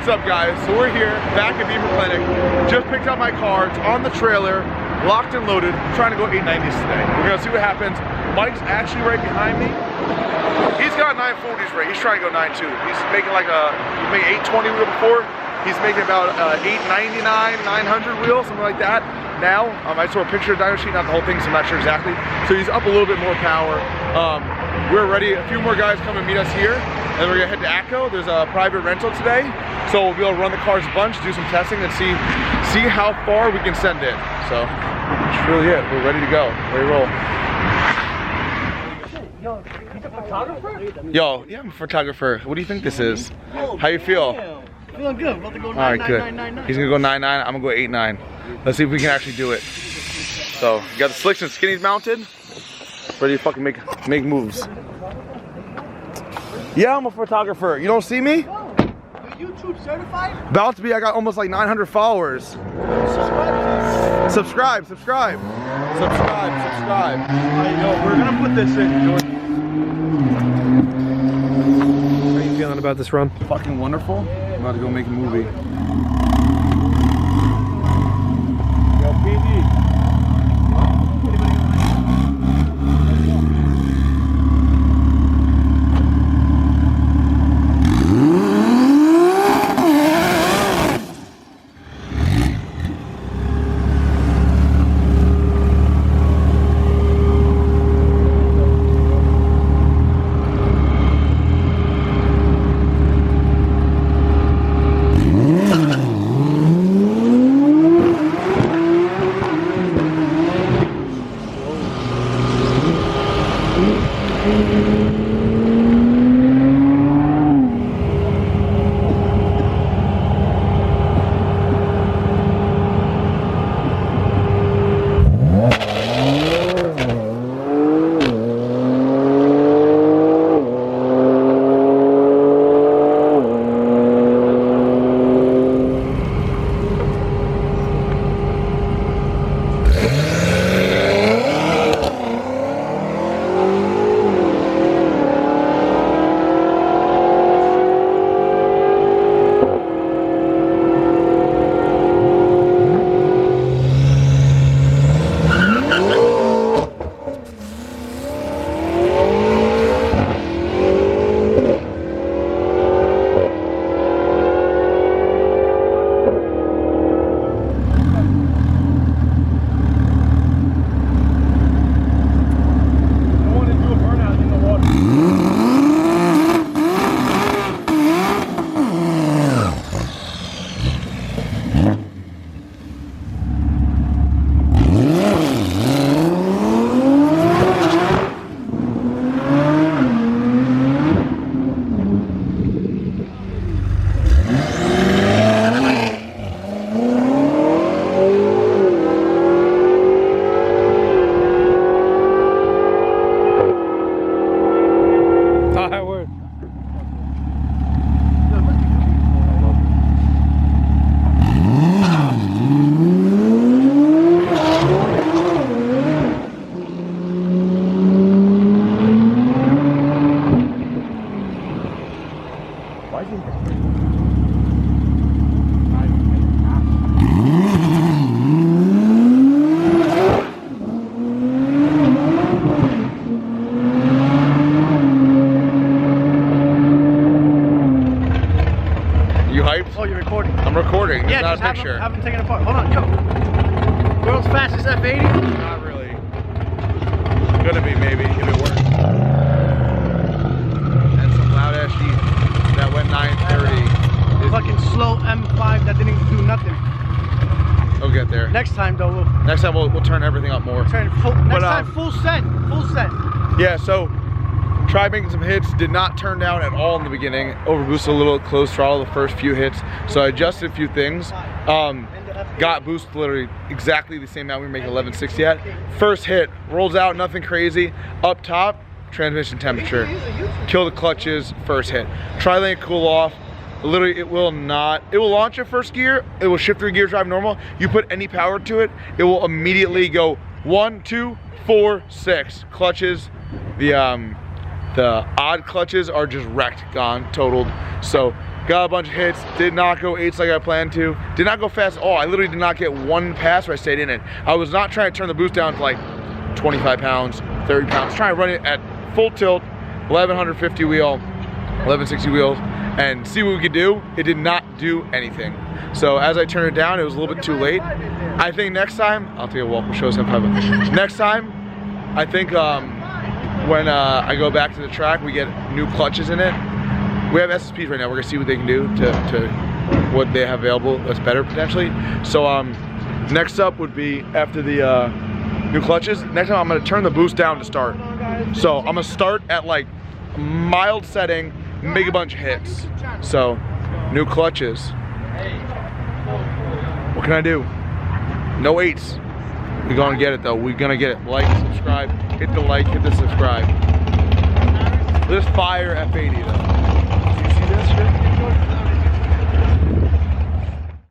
What's up, guys? So we're here, back at Bimmerclinic. Just picked up my car. It's on the trailer, locked and loaded. I'm trying to go 890s today. We're gonna see what happens. Mike's actually right behind me. He's got 940s right. He's trying to go 92. He's making like he made 820 wheel before. He's making about 899, 900 wheel, something like that. Now, I saw a picture of the dyno sheet, not the whole thing, so I'm not sure exactly. So he's up a little bit more power. We're ready. A few more guys come and meet us here. And then we're gonna head to Atco. There's a private rental today. So we'll be able to run the cars a bunch, do some testing, and see how far we can send it. So that's really it. We're ready to go. Ready to roll. Yo, he's a photographer? Yo, yeah, I'm a photographer. What do you think this is? How you feel? Feeling good. About to go 99999. All right, good. He's gonna go 99. I'm gonna go 89. Let's see if we can actually do it. So you got the slicks and skinnies mounted. Ready to fucking make moves. Yeah, I'm a photographer. You don't see me? Yo, you're YouTube certified? About to be. I got almost like 900 followers. Subscribe. Subscribe. Alright, yo, we're gonna put this in, Jordan. How are you feeling about this run? Fucking wonderful. I'm about to go make a movie. Yo, PD. Oh, you're recording? I'm recording. Yeah, Not just a picture. have them taken apart. Hold on, yo. World's fastest F80? Not really. Gonna be maybe if it works. And some loud ass Jeep that went 930. Fucking slow M5 that didn't do nothing. We'll get there. Next time though, Next time we'll turn everything up more. turn full. Next time, full send. Full send. Yeah, so tried making some hits, did not turn down at all in the beginning. Overboosted a little, close throttle the first few hits. So I adjusted a few things. Got boosted literally exactly the same amount we were making 1160 at. First hit, rolls out, nothing crazy. Up top, transmission temperature. Kill the clutches, first hit. Try letting it cool off. Literally, it will launch at first gear, it will shift through gear drive normal. You put any power to it, it will immediately go 1, 2, 4, 6. Clutches, the odd clutches are just wrecked, gone, totaled. So got a bunch of hits, did not go 8s like I planned to, did not go fast at all. I literally did not get one pass where I stayed in it. I was not trying to turn the boost down to like 25 pounds, 30 pounds, trying to run it at full tilt, 1150 wheel, 1160 wheels, and see what we could do. It did not do anything. So as I turned it down, it was a little bit too late. I think next time, I'll take a walk, we'll show us M5. Next time, I think when I go back to the track, we get new clutches in it. We have SSPs right now. We're gonna see what they can do to what they have available that's better potentially. So next up would be after the new clutches. Next time I'm gonna turn the boost down to start. So I'm gonna start at like mild setting, make a bunch of hits. So new clutches. What can I do? No 8s. We're gonna get it though. We're gonna get it. Like, subscribe, hit the like, hit the subscribe. This fire F80 though. Do you see this?